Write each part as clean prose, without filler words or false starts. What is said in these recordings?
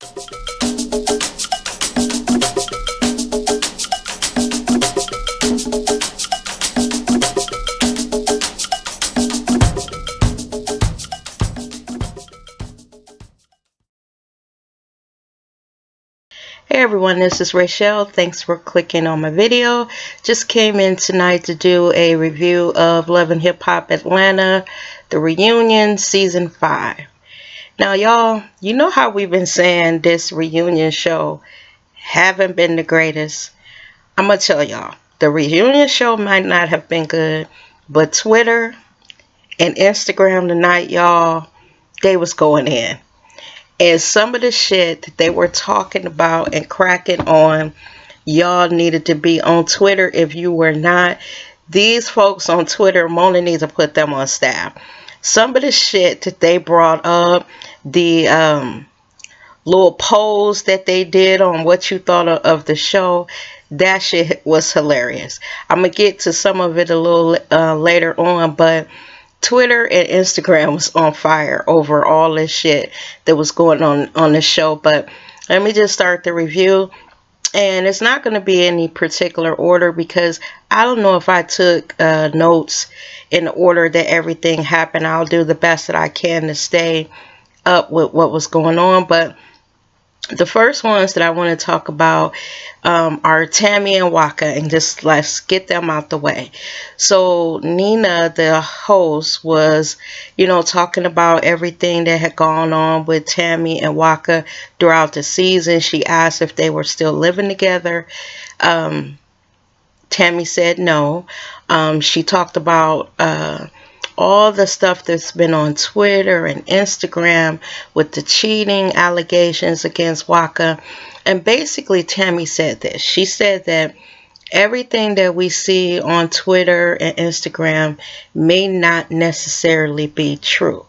Hey everyone, this is Rachel. Thanks for clicking on my video. Just came in tonight to do a review of Love and Hip Hop Atlanta, the reunion season 5. Now y'all, you know how we've been saying this reunion show haven't been the greatest. I'm gonna tell y'all, the reunion show might not have been good, but Twitter and Instagram tonight, y'all, they was going in. And some of the shit that they were talking about and cracking on, y'all needed to be on Twitter. If you were not, these folks on Twitter, Mona needs to put them on staff. Some of the shit that they brought up, the little polls that they did on what you thought of the show, that shit was hilarious. I'm gonna get to some of it a little later on, but Twitter and Instagram was on fire over all this shit that was going on the show. But let me just start the review. And it's not going to be any particular order because I don't know if I took notes in the order that everything happened. I'll do the best that I can to stay up with what was going on. But the first ones that I want to talk about are Tammy and Waka, and just let's get them out the way. So Nina, the host, was, talking about everything that had gone on with Tammy and Waka throughout the season. She asked if they were still living together. Tammy said no. She talked about all the stuff that's been on Twitter and Instagram with the cheating allegations against Waka. And basically, Tammy said this. She said that everything that we see on Twitter and Instagram may not necessarily be true.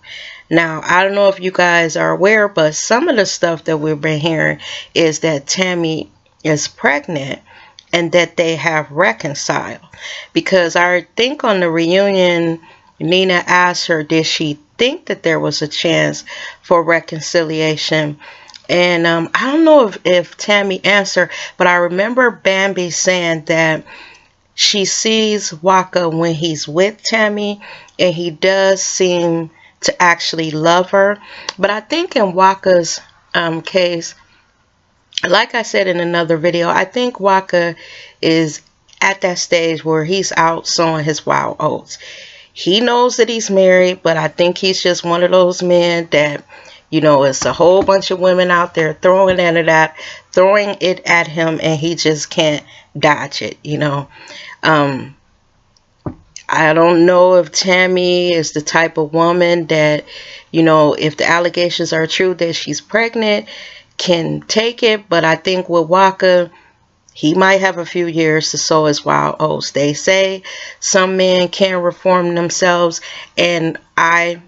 Now, I don't know if you guys are aware, but some of the stuff that we've been hearing is that Tammy is pregnant and that they have reconciled. Because I think on the reunion, Nina asked her, did she think that there was a chance for reconciliation? And I don't know if Tammy answered, but I remember Bambi saying that she sees Waka when he's with Tammy, and he does seem to actually love her. But I think in Waka's case, like I said in another video, I think Waka is at that stage where he's out sowing his wild oats. He knows that he's married, but I think he's just one of those men that, it's a whole bunch of women out there throwing it at him, and he just can't dodge it. I don't know if Tammy is the type of woman that, if the allegations are true that she's pregnant, can take it. But I think with Waka, he might have a few years to sow his wild oats. They say some men can reform themselves, and I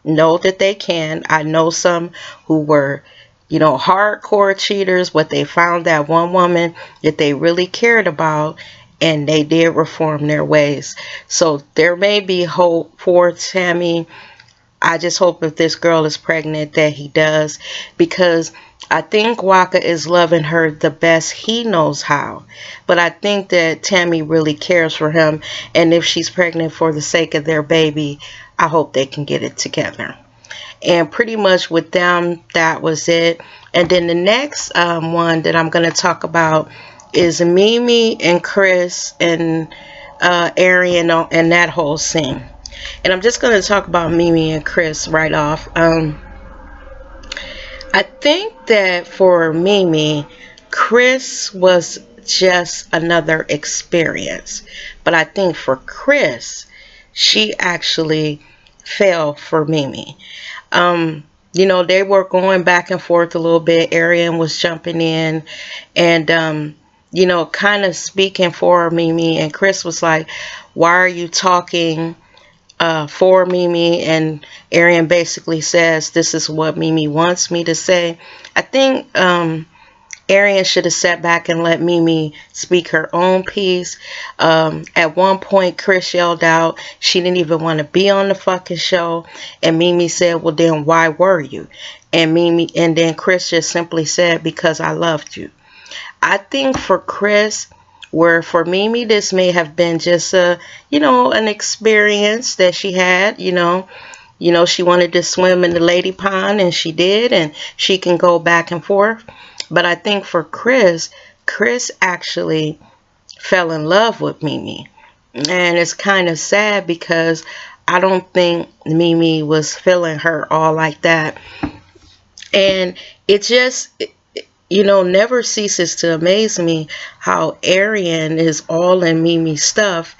know that they can. I know some who were, hardcore cheaters, but they found that one woman that they really cared about, and they did reform their ways. So there may be hope for Tammy. I just hope if this girl is pregnant that he does, because I think Waka is loving her the best he knows how. But I think that Tammy really cares for him, and if she's pregnant for the sake of their baby, I hope they can get it together. And pretty much with them, that was it. And then the next one that I'm going to talk about is Mimi and Chris and Arian and that whole scene. And I'm just going to talk about Mimi and Chris right off. I think that for Mimi, Chris was just another experience. But I think for Chris, she actually fell for Mimi. They were going back and forth a little bit. Arian was jumping in and, kind of speaking for Mimi. And Chris was like, why are you talking for Mimi? And Arian basically says, this is what Mimi wants me to say. I think Arian should have sat back and let Mimi speak her own piece. At one point, Chris yelled out she didn't even want to be on the fucking show. And Mimi said, well, then why were you? And Mimi, and then Chris just simply said, because I loved you. I think for Chris, where for Mimi, this may have been just an experience that she had, she wanted to swim in the lady pond and she did, and she can go back and forth. But I think for Chris, Chris actually fell in love with Mimi. And it's kind of sad because I don't think Mimi was feeling her all like that. And it just, never ceases to amaze me how Arian is all in Mimi's stuff,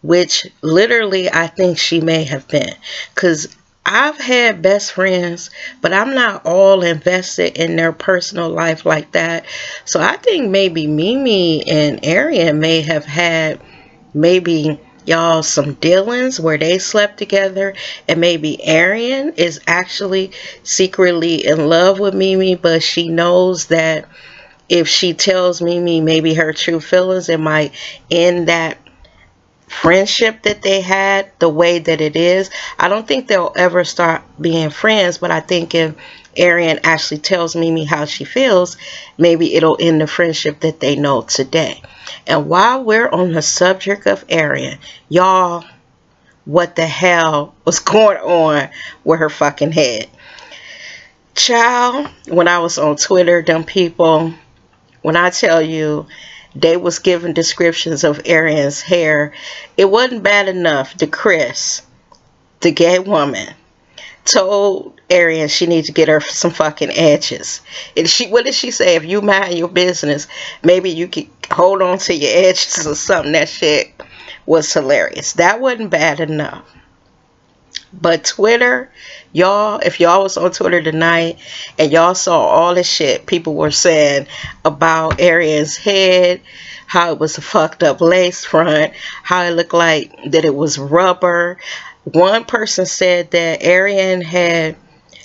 which literally I think she may have been. Because I've had best friends, but I'm not all invested in their personal life like that. So I think maybe Mimi and Arian may have had maybe y'all some dealings where they slept together, and maybe Arian is actually secretly in love with Mimi, but she knows that if she tells Mimi maybe her true feelings, it might end that friendship that they had the way that it is. I don't think they'll ever start being friends, but I think if Arian actually tells Mimi how she feels, maybe it'll end the friendship that they know today. And while we're on the subject of Arian, y'all, what the hell was going on with her fucking head? Child, when I was on Twitter, them people, when I tell you they was giving descriptions of Arian's hair, it wasn't bad enough to Chris, the gay woman, told Arian she needs to get her some fucking edges. And what did she say? If you mind your business, maybe you could hold on to your edges or something. That shit was hilarious. That wasn't bad enough. But Twitter, y'all, if y'all was on Twitter tonight and y'all saw all the shit people were saying about Arian's head, how it was a fucked up lace front, how it looked like that it was rubber. One person said that Arian had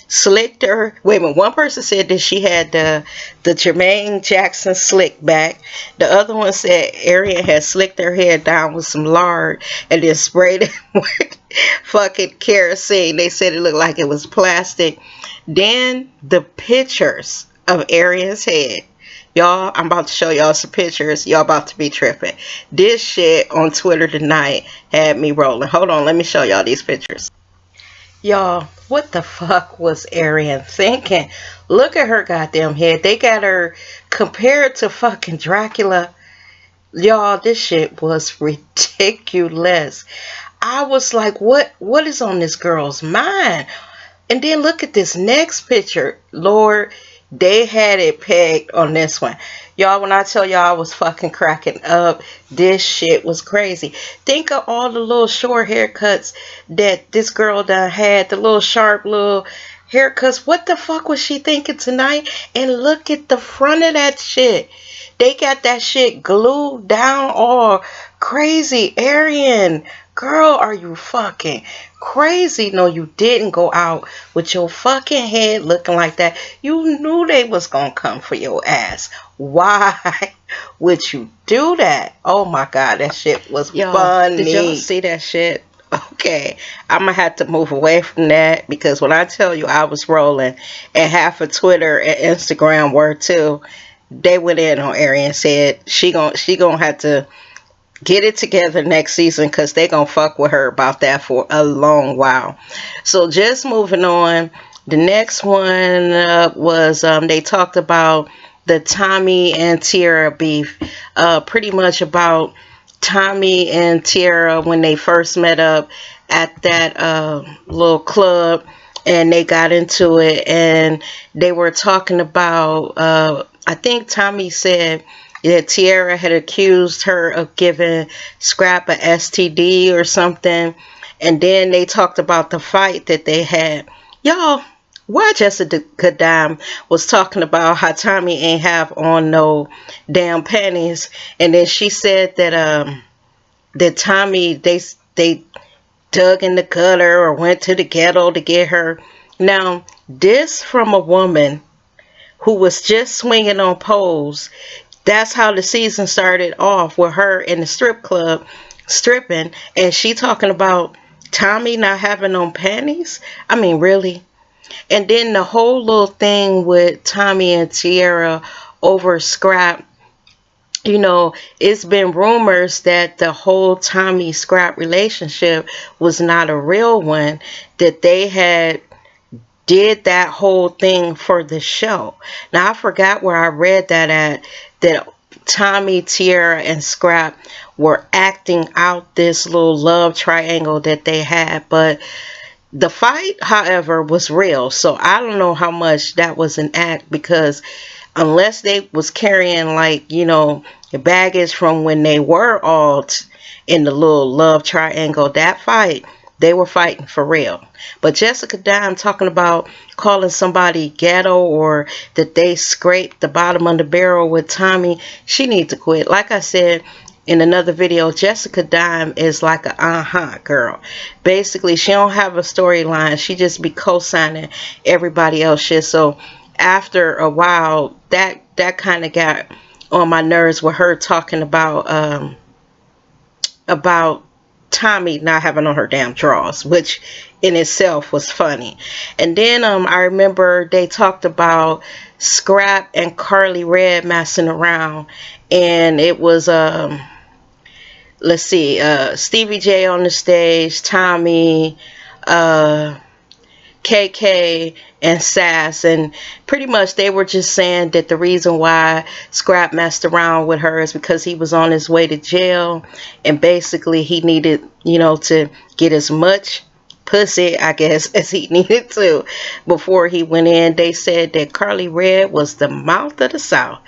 slicked her. Wait a minute. One person said that she had the Jermaine Jackson slick back. The other one said Arian had slicked her hair down with some lard and then sprayed it with fucking kerosene. They said it looked like it was plastic. Then the pictures of Arian's head. Y'all, I'm about to show y'all some pictures. Y'all about to be tripping. This shit on Twitter tonight had me rolling. Hold on, let me show y'all these pictures. Y'all, what the fuck was Arian thinking? Look at her goddamn head. They got her compared to fucking Dracula. Y'all, this shit was ridiculous. I was like, what is on this girl's mind? And then look at this next picture. Lord, they had it pegged on this one. Y'all, when I tell y'all I was fucking cracking up, this shit was crazy. Think of all the little short haircuts that this girl done had, the little sharp little haircuts. What the fuck was she thinking tonight? And look at the front of that shit. They got that shit glued down all crazy. Arian, girl, are you fucking crazy? No, you didn't go out with your fucking head looking like that. You knew they was gonna come for your ass. Why would you do that? Oh my god, that shit was funny. Did y'all see that shit? Okay, I'm gonna have to move away from that, because when I tell you I was rolling, and half of Twitter and Instagram were too, they went in on Arian, said she gonna have to get it together next season, because they gonna fuck with her about that for a long while. So just moving on, the next one was they talked about the Tommy and Tiara beef, pretty much about Tommy and Tiara when they first met up at that little club, and they got into it, and they were talking about I think Tommy said that Tiara had accused her of giving Scrap a STD or something. And then they talked about the fight that they had. Y'all, why Jessica Dime was talking about how Tommy ain't have on no damn panties. And then she said that that Tommy, they dug in the gutter or went to the ghetto to get her. Now, this from a woman who was just swinging on poles. That's how the season started off, with her in the strip club stripping, and she talking about Tommy not having on panties. I mean, really? And then the whole little thing with Tommy and Tierra over Scrap, you know, it's been rumors that the whole Tommy Scrap relationship was not a real one, that they had did that whole thing for the show. Now, I forgot where I read that at, that Tommy, Tierra, and Scrap were acting out this little love triangle that they had, but the fight, however, was real. So I don't know how much that was an act, because unless they was carrying, like, you know, the baggage from when they were all in the little love triangle, that fight, they were fighting for real. But Jessica Dime talking about calling somebody ghetto, or that they scraped the bottom of the barrel with Tommy, she needs to quit. Like I said in another video, Jessica Dime is like a girl. Basically, she don't have a storyline. She just be co-signing everybody else shit. So after a while, that kind of got on my nerves with her talking about Tommy not having on her damn drawers, which in itself was funny. And then I remember they talked about Scrap and Carly Red messing around, and it was let's see, Stevie J on the stage, Tommy, KK, and Sass, and pretty much they were just saying that the reason why Scrap messed around with her is because he was on his way to jail, and basically he needed, you know, to get as much pussy, I guess, as he needed to before he went in. They said that Carly Red was the mouth of the South.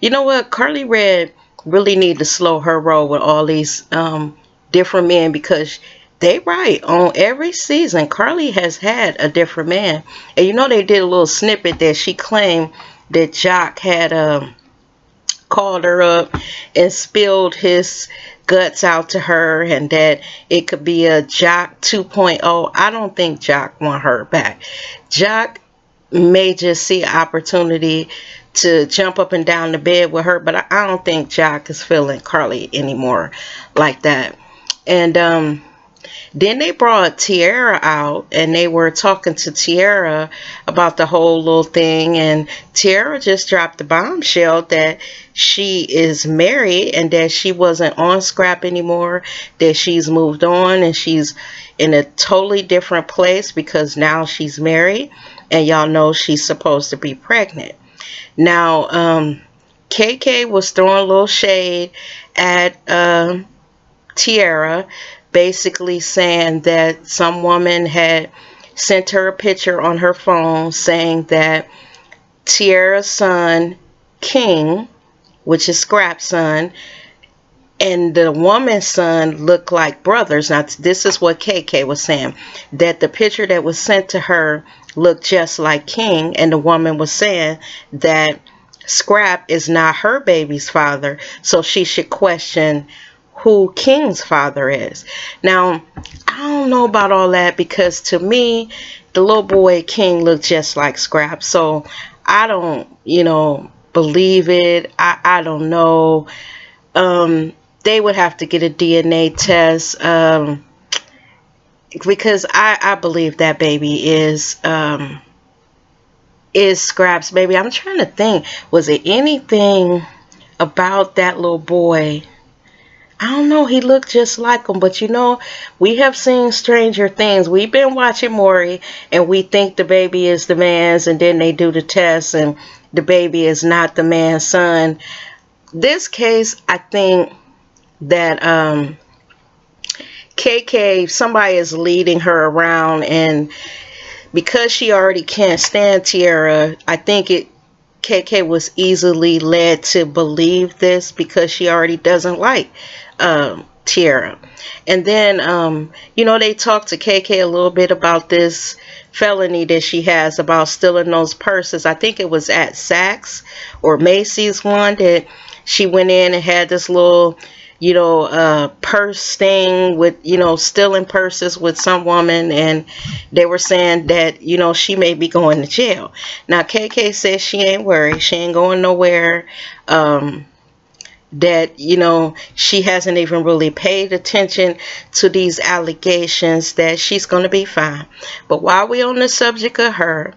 You know what? Carly Red really need to slow her roll with all these different men, because they right on every season Carly has had a different man. And you know, they did a little snippet that she claimed that Jock had called her up and spilled his guts out to her, and that it could be a Jock 2.0. I don't think Jock want her back. Jock may just see an opportunity to jump up and down the bed with her, but I don't think Jock is feeling Carly anymore like that. And then they brought Tierra out, and they were talking to Tierra about the whole little thing, and Tierra just dropped the bombshell that she is married and that she wasn't on Scrap anymore, that she's moved on and she's in a totally different place because now she's married, and y'all know she's supposed to be pregnant. Now, KK was throwing a little shade at Tierra, basically saying that some woman had sent her a picture on her phone saying that Tierra's son, King, which is Scrap's son, and the woman's son looked like brothers. Now, this is what KK was saying, that the picture that was sent to her looked just like King, and the woman was saying that Scrap is not her baby's father, so she should question who King's father is. Now, I don't know about all that, because to me, the little boy King looked just like Scrap, so I don't, you know, believe it. I don't know. They would have to get a DNA test, because I believe that baby is Scrap's baby. I'm trying to think, was it anything about that little boy? I don't know, he looked just like him, but you know, we have seen Stranger Things. We've been watching Maury, and we think the baby is the man's, and then they do the test, and the baby is not the man's son. This case, I think that KK, somebody is leading her around, and because she already can't stand Tierra, I think KK was easily led to believe this because she already doesn't like Tierra. And then, you know, they talked to KK a little bit about this felony that she has about stealing those purses. I think it was at Saks or Macy's one that she went in and had this little, you know, purse thing with, you know, stealing purses with some woman, and they were saying that, you know, she may be going to jail. Now, KK says she ain't worried. She ain't going nowhere. that, you know, she hasn't even really paid attention to these allegations, that she's going to be fine. But while we're on the subject of her,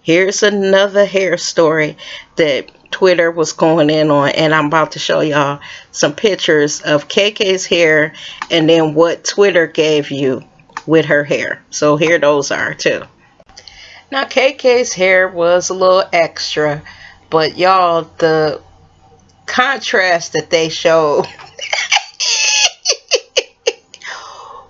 here's another hair story that Twitter was going in on, and I'm about to show y'all some pictures of KK's hair and then what Twitter gave you with her hair. So here those are too. Now KK's hair was a little extra, but y'all, the contrast that they showed.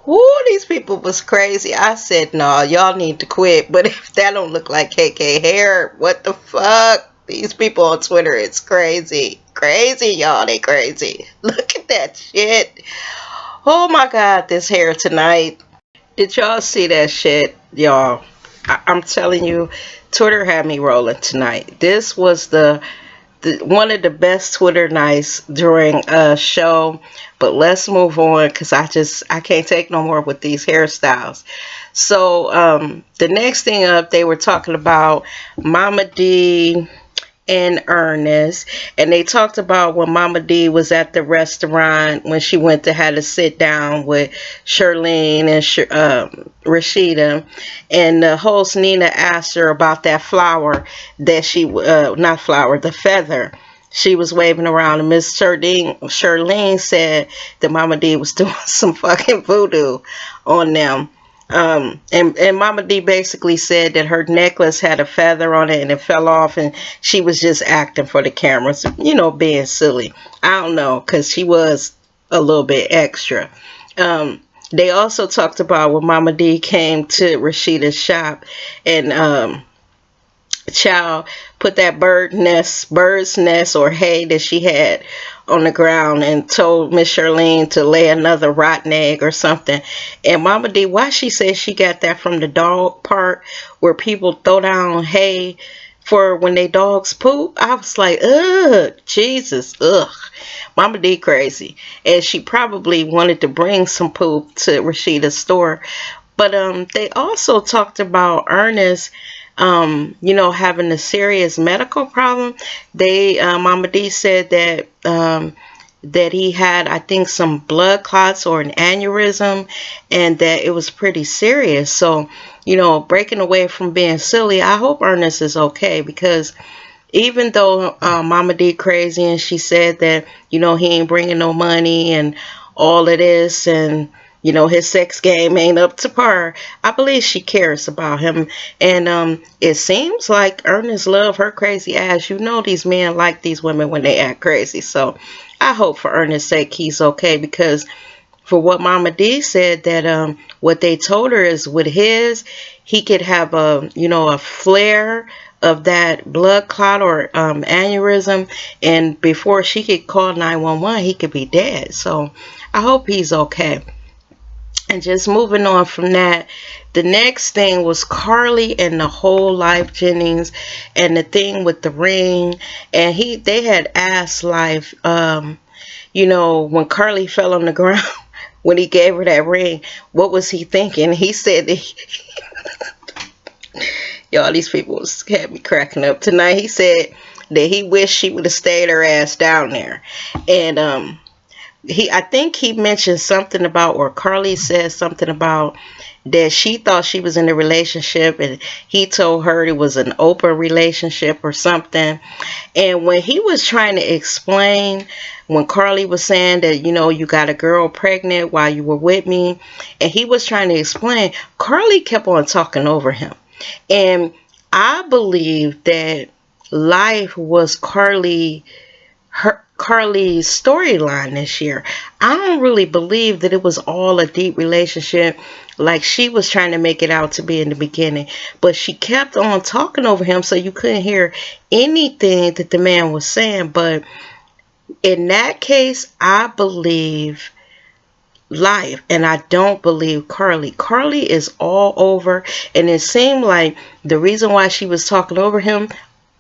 Woo, these people was crazy. I said, no, y'all need to quit. But if that don't look like KK hair, what the fuck? These people on Twitter, it's crazy. Crazy, y'all. They crazy. Look at that shit. Oh my God, this hair tonight. Did y'all see that shit, y'all? I'm telling you, Twitter had me rolling tonight. This was one of the best Twitter nights during a show. But let's move on, because I can't take no more with these hairstyles. So the next thing up, they were talking about Mama D and Ernest, and they talked about when Mama D was at the restaurant when she went to have to sit down with Charlene and Rashida, and the host Nina asked her about that flower that she not flower, the feather she was waving around, and Miss Charlene said that Mama D was doing some fucking voodoo on them. And Mama D basically said that her necklace had a feather on it and it fell off, and she was just acting for the cameras, you know, being silly. I don't know, because she was a little bit extra. They also talked about when Mama D came to Rashida's shop, and child put that bird's nest or hay that she had on the ground and told Miss Charlene to lay another rotten egg or something. And Mama D, why she said she got that from the dog park where people throw down hay for when they dogs poop. I was like, ugh, Jesus, ugh. Mama D crazy. And she probably wanted to bring some poop to Rashida's store. But they also talked about Ernest, you know, having a serious medical problem. Mama D said that that he had, I think, some blood clots or an aneurysm, and that it was pretty serious. So, you know, breaking away from being silly, I hope Ernest is okay, because even though Mama D crazy and she said that, you know, he ain't bringing no money and all of this, and you know, his sex game ain't up to par, I believe she cares about him. And it seems like Ernest love her crazy ass. You know, these men like these women when they act crazy. So I hope for Ernest's sake he's okay, because for what Mama D said, that what they told her is with his, he could have a, you know, a flare of that blood clot or aneurysm, and before she could call 911, he could be dead. So I hope he's okay. And just moving on from that, the next thing was Carly and the whole Life Jennings and the thing with the ring. And they had asked Life, you know, when Carly fell on the ground, when he gave her that ring, what was he thinking? He said that y'all, these people had me cracking up tonight. He said that he wished she would have stayed her ass down there. And I think he mentioned something about, or Carly said something about, that she thought she was in a relationship and he told her it was an open relationship or something. And when he was trying to explain, when Carly was saying that, you know, you got a girl pregnant while you were with me, and he was trying to explain, Carly kept on talking over him. And I believe that Life was Carly's storyline this year. I don't really believe that it was all a deep relationship like she was trying to make it out to be in the beginning. But she kept on talking over him, so you couldn't hear anything that the man was saying. But in that case, I believe Life, and I don't believe Carly. Carly is all over, and it seemed like the reason why she was talking over him,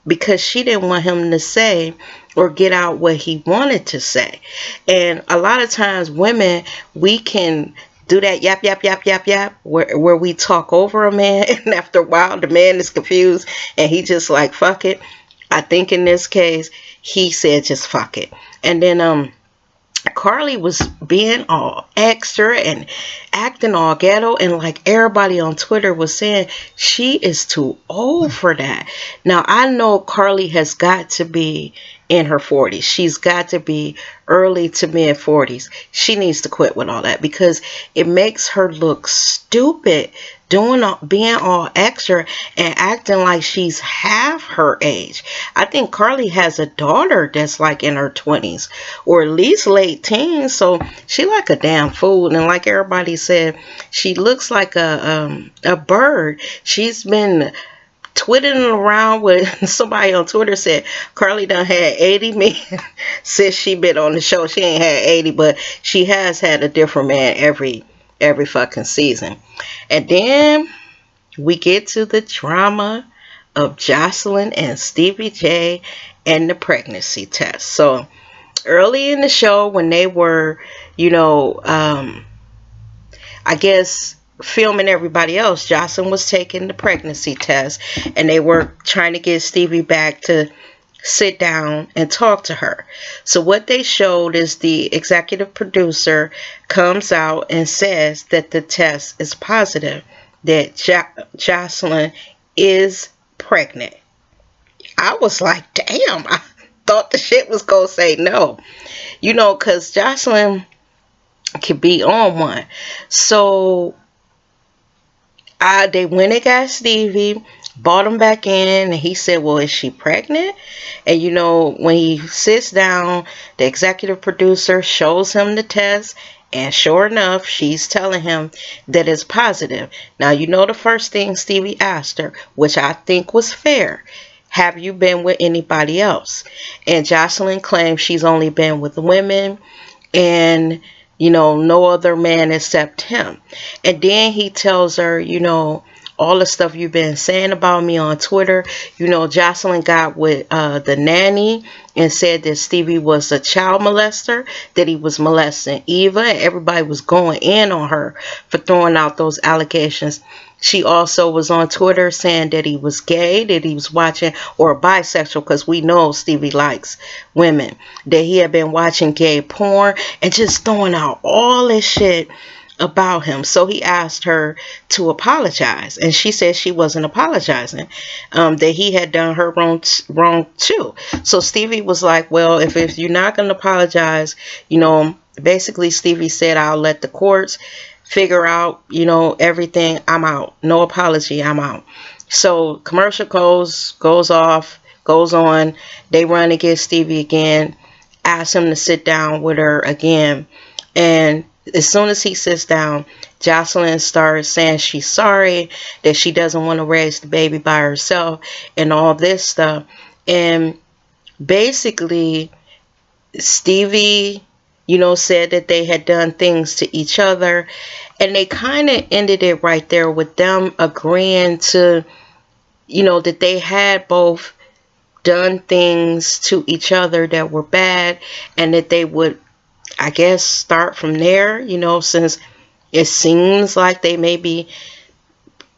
because she didn't want him to say or get out what he wanted to say. And a lot of times women, we can do that yap, yap, yap, yap, yap, where we talk over a man, and after a while the man is confused and he just like, fuck it. I think in this case, he said just fuck it. And then Carly was being all extra and acting all ghetto, and like everybody on Twitter was saying, she is too old for that. Now I know Carly has got to be in her 40s. She's got to be early to mid 40s. She needs to quit with all that because it makes her look stupid being all extra and acting like she's half her age. I think Carly has a daughter that's like in her 20s or at least late teens, so she like a damn fool. And like everybody said, she looks like a bird. She's been twittering around with somebody on Twitter said Carly done had 80 men since she been on the show. She ain't had 80, but she has had a different man every fucking season. And then we get to the drama of Jocelyn and Stevie J and the pregnancy test. So early in the show when they were, you know, I guess filming everybody else, Jocelyn was taking the pregnancy test and they were trying to get Stevie back to sit down and talk to her. So what they showed is the executive producer comes out and says that the test is positive, that Jocelyn is pregnant. I was like, damn, I thought the shit was gonna say no. You know, because Jocelyn could be on one. So they went and got Stevie, brought him back in, and he said, well, is she pregnant? And you know, when he sits down, the executive producer shows him the test, and sure enough, she's telling him that it's positive. Now, you know the first thing Stevie asked her, which I think was fair, have you been with anybody else? And Jocelyn claims she's only been with women and you know, no other man except him. And then he tells her, you know, all the stuff you've been saying about me on Twitter. You know, Jocelyn got with the nanny and said that Stevie was a child molester, that he was molesting Eva, and everybody was going in on her for throwing out those allegations. She also was on Twitter saying that he was gay, that he was watching, or bisexual, because we know Stevie likes women, that he had been watching gay porn, and just throwing out all this shit about him. So he asked her to apologize, and she said she wasn't apologizing, that he had done her wrong too. So Stevie was like, well, if you're not going to apologize, you know, basically Stevie said, I'll let the courts figure out, you know, everything. I'm out. No apology. I'm out. So commercial goes on. They run against Stevie again, ask him to sit down with her again, and as soon as he sits down, Jocelyn starts saying she's sorry, that she doesn't want to raise the baby by herself, and all this stuff. And basically, Stevie, you know, said that they had done things to each other, and they kind of ended it right there with them agreeing to, you know, that they had both done things to each other that were bad, and that they would, I guess, start from there, you know, since it seems like they may be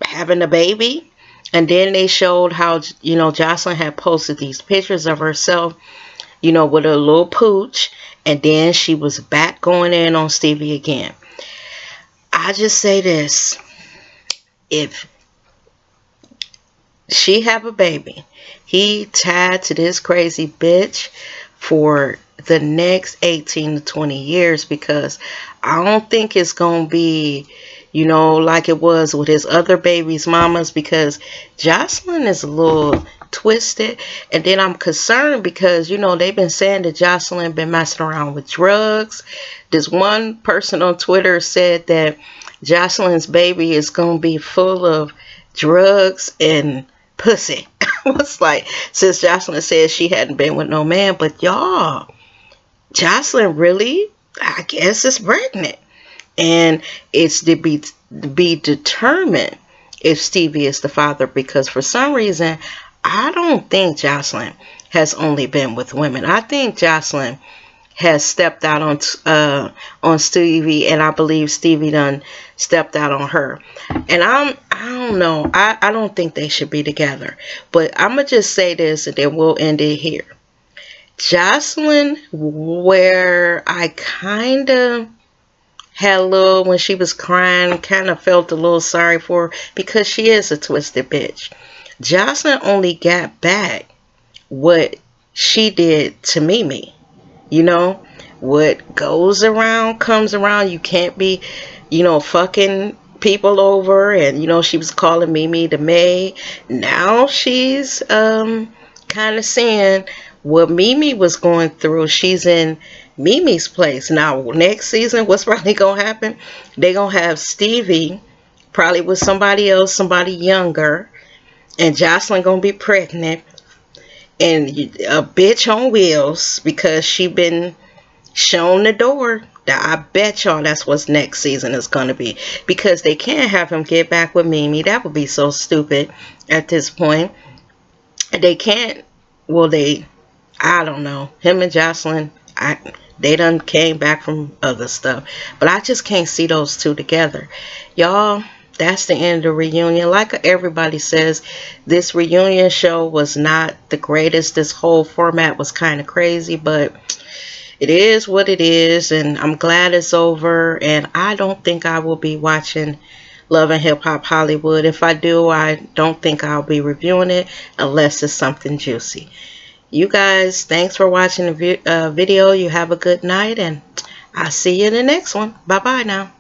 having a baby. And then they showed how, you know, Jocelyn had posted these pictures of herself, you know, with a little pooch. And then she was back going in on Stevie again. I just say this. If she have a baby, he tied to this crazy bitch for the next 18 to 20 years, because I don't think it's going to be, you know, like it was with his other baby's mamas, because Jocelyn is a little twisted. And then I'm concerned because, you know, they've been saying that Jocelyn been messing around with drugs. This one person on Twitter said that Jocelyn's baby is going to be full of drugs and pussy. I was like, since Jocelyn said she hadn't been with no man, but y'all, Jocelyn really, I guess, is pregnant. And it's to be determined if Stevie is the father, because for some reason, I don't think Jocelyn has only been with women. I think Jocelyn has stepped out on Stevie, and I believe Stevie done stepped out on her. And I don't know. I don't think they should be together. But I'm going to just say this, and then we'll end it here. Jocelyn, where I kind of had a little, when she was crying, kind of felt a little sorry for her because she is a twisted bitch. Jocelyn only got back what she did to Mimi. You know, what goes around comes around. You can't be, fucking people over. And, she was calling Mimi the maid. Now she's kind of seeing what Mimi was going through. She's in Mimi's place. Now, next season, what's probably going to happen? They're going to have Stevie probably with somebody else, somebody younger. And Jocelyn going to be pregnant. And a bitch on wheels because she been shown the door. I bet y'all that's what next season is going to be. Because they can't have him get back with Mimi. That would be so stupid at this point. They can't. Well, I don't know. Him and Jocelyn, they done came back from other stuff. But I just can't see those two together. Y'all, that's the end of the reunion. Like everybody says, this reunion show was not the greatest. This whole format was kind of crazy, but it is what it is, and I'm glad it's over. And I don't think I will be watching Love and Hip Hop Hollywood. If I do, I don't think I'll be reviewing it unless it's something juicy. You guys, thanks for watching the video. You have a good night, and I'll see you in the next one. Bye-bye now.